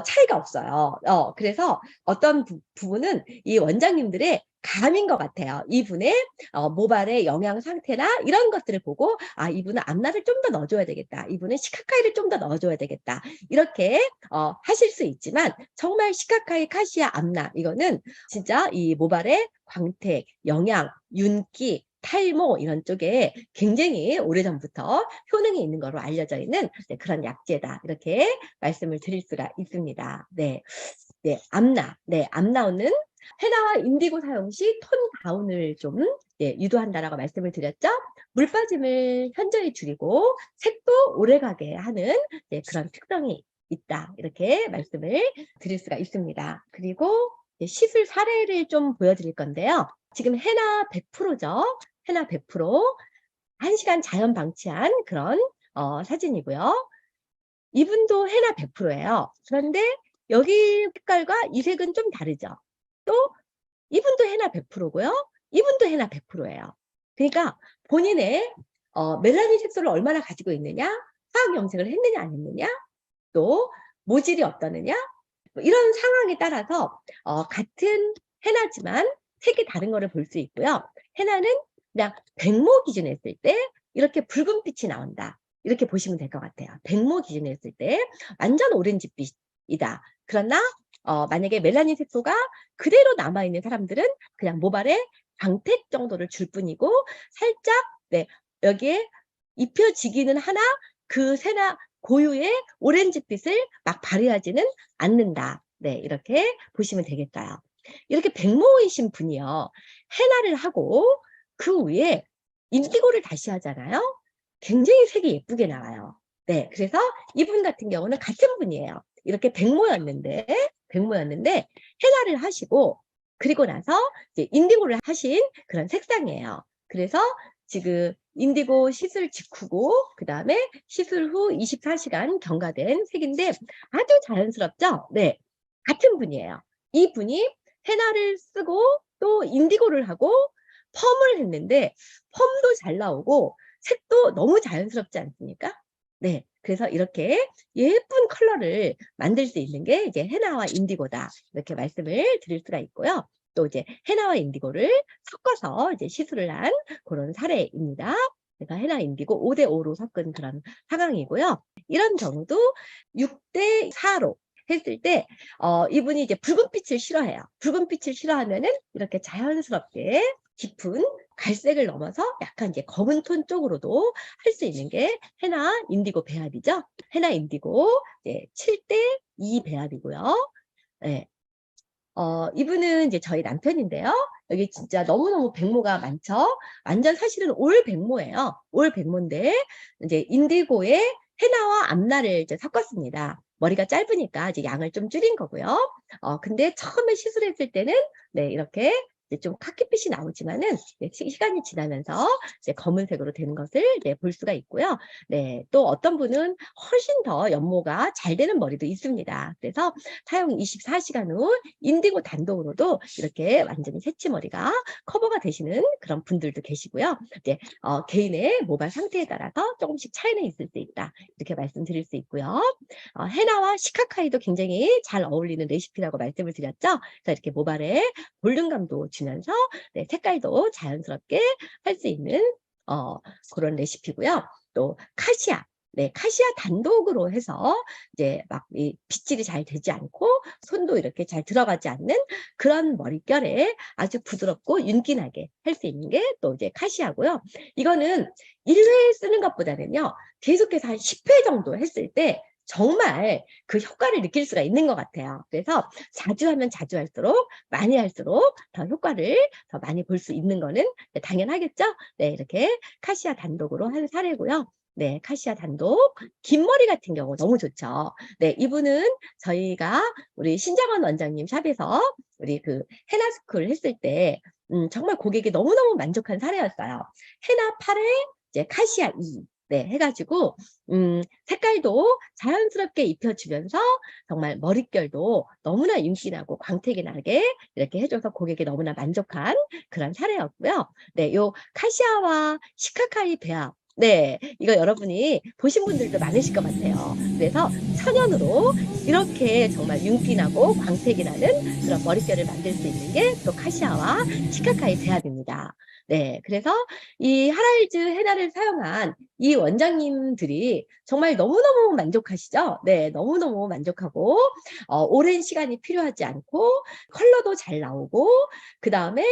차이가 없어요. 그래서 어떤 부분은 이 원장님들의 감인 것 같아요. 이분의 모발의 영양 상태나 이런 것들을 보고 아, 이분은 암나를 좀 더 넣어줘야 되겠다. 이분은 시카카이를 좀 더 넣어줘야 되겠다. 이렇게 하실 수 있지만 정말 시카카이, 카시아, 암나 이거는 진짜 이 모발의 광택, 영양, 윤기, 탈모 이런 쪽에 굉장히 오래전부터 효능이 있는 거로 알려져 있는 그런 약재다. 이렇게 말씀을 드릴 수가 있습니다. 네. 네, 암나. 네, 암나는 헤나와 인디고 사용 시 톤 다운을 좀 유도한다라고 말씀을 드렸죠. 물 빠짐을 현저히 줄이고 색도 오래가게 하는 그런 특성이 있다. 이렇게 말씀을 드릴 수가 있습니다. 그리고 시술 사례를 좀 보여드릴 건데요. 지금 헤나 100%죠. 헤나 100%. 1시간 자연 방치한 그런 사진이고요. 이분도 헤나 100%예요. 그런데 여기 색깔과 이 색은 좀 다르죠. 또 이분도 헤나 100%고요. 이분도 헤나 100%예요. 그러니까 본인의 멜라닌 색소를 얼마나 가지고 있느냐, 화학 염색을 했느냐 안 했느냐, 또 모질이 어떠느냐, 뭐 이런 상황에 따라서 같은 헤나지만 색이 다른 거를 볼 수 있고요. 헤나는 그냥 백모 기준에 했을 때 이렇게 붉은 빛이 나온다. 이렇게 보시면 될 것 같아요. 백모 기준에 했을 때 완전 오렌지빛이다. 그러나 만약에 멜라닌 색소가 그대로 남아있는 사람들은 그냥 모발에 광택 정도를 줄 뿐이고 살짝 여기에 입혀지기는 하나 그 새나 고유의 오렌지빛을 막 발휘하지는 않는다. 네, 이렇게 보시면 되겠어요. 이렇게 백모이신 분이요. 헤나를 하고 그 위에 인디고를 다시 하잖아요. 굉장히 색이 예쁘게 나와요. 네, 그래서 이분 같은 경우는 같은 분이에요. 이렇게 백모였는데 헤나를 하시고 그리고 나서 이제 인디고를 하신 그런 색상이에요. 그래서 지금 인디고 시술 직후고 그 다음에 시술 후 24시간 경과된 색인데 아주 자연스럽죠? 네, 같은 분이에요. 이 분이 헤나를 쓰고 또 인디고를 하고 펌을 했는데 펌도 잘 나오고 색도 너무 자연스럽지 않습니까? 네, 그래서 이렇게 예쁜 컬러를 만들 수 있는 게 이제 헤나와 인디고다. 이렇게 말씀을 드릴 수가 있고요. 또 이제 헤나와 인디고를 섞어서 이제 시술을 한 그런 사례입니다. 그러니까 헤나 인디고 5대5로 섞은 그런 상황이고요. 이런 경우도 6대4로 했을 때 이분이 이제 붉은 빛을 싫어해요. 붉은 빛을 싫어하면은 이렇게 자연스럽게 깊은 갈색을 넘어서 약간 이제 검은 톤 쪽으로도 할 수 있는 게 헤나 인디고 배합이죠. 헤나 인디고 7대2 배합이고요. 네. 이분은 이제 저희 남편인데요. 여기 진짜 너무너무 백모가 많죠. 완전 사실은 올 백모예요. 올 백모인데 이제 인디고에 헤나와 암나를 이제 섞었습니다. 머리가 짧으니까 이제 양을 좀 줄인 거고요. 근데 처음에 시술했을 때는 네, 이렇게 좀 카키빛이 나오지만은 시간이 지나면서 이제 검은색으로 되는 것을 볼 수가 있고요. 네, 또 어떤 분은 훨씬 더 연모가 잘 되는 머리도 있습니다. 그래서 사용 24시간 후 인디고 단독으로도 이렇게 완전히 새치머리가 커버가 되시는 그런 분들도 계시고요. 이제 개인의 모발 상태에 따라서 조금씩 차이는 있을 수 있다. 이렇게 말씀드릴 수 있고요. 헤나와 시카카이도 굉장히 잘 어울리는 레시피라고 말씀을 드렸죠. 그래서 이렇게 모발에 볼륨감도 주면서 색깔도 자연스럽게 할 수 있는 그런 레시피고요. 또 카시아. 네, 카시아 단독으로 해서 이제 막 이 빗질이 잘 되지 않고 손도 이렇게 잘 들어가지 않는 그런 머릿결에 아주 부드럽고 윤기나게 할 수 있는 게 또 이제 카시아고요. 이거는 1회 쓰는 것보다는요, 계속해서 한 10회 정도 했을 때 정말 그 효과를 느낄 수가 있는 것 같아요. 그래서 자주 하면 자주 할수록, 많이 할수록 더 효과를 더 많이 볼 수 있는 거는 당연하겠죠? 네, 이렇게 카시아 단독으로 한 사례고요. 네, 카시아 단독. 긴 머리 같은 경우 너무 좋죠. 네, 이분은 저희가 우리 신장원 원장님 샵에서 우리 그 헤나스쿨 했을 때 정말 고객이 너무너무 만족한 사례였어요. 헤나 8에 이제 카시아 2. 네, 해가지고, 색깔도 자연스럽게 입혀주면서 정말 머릿결도 너무나 윤기나고 광택이 나게 이렇게 해줘서 고객이 너무나 만족한 그런 사례였고요. 네, 요 카시아와 시카카이 배합. 네, 이거 여러분이 보신 분들도 많으실 것 같아요. 그래서 천연으로 이렇게 정말 윤기나고 광택이 나는 그런 머릿결을 만들 수 있는 게 또 카시아와 시카카이 배합입니다. 네, 그래서 이 하라일즈 헤나를 사용한 이 원장님들이 정말 너무너무 만족하시죠? 네, 너무너무 만족하고, 오랜 시간이 필요하지 않고, 컬러도 잘 나오고, 그 다음에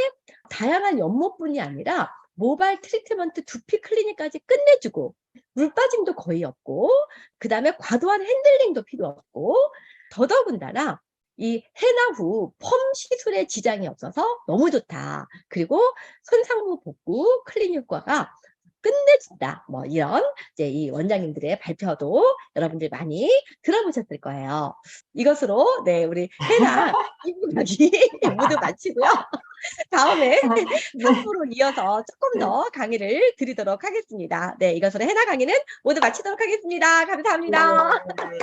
다양한 연모뿐이 아니라, 모발 트리트먼트 두피 클리닉까지 끝내주고, 물 빠짐도 거의 없고, 그 다음에 과도한 핸들링도 필요 없고, 더더군다나, 이 헤나 후 펌 시술에 지장이 없어서 너무 좋다. 그리고 손상부 복구 클린 효과가 끝내준다. 뭐 이런 이제 이 원장님들의 발표도 여러분들 많이 들어보셨을 거예요. 이것으로 네 우리 헤나 2부 강의 모두 마치고요. 다음에 3부로 이어서 조금 더 강의를 드리도록 하겠습니다. 네, 이것으로 헤나 강의는 모두 마치도록 하겠습니다. 감사합니다. 네.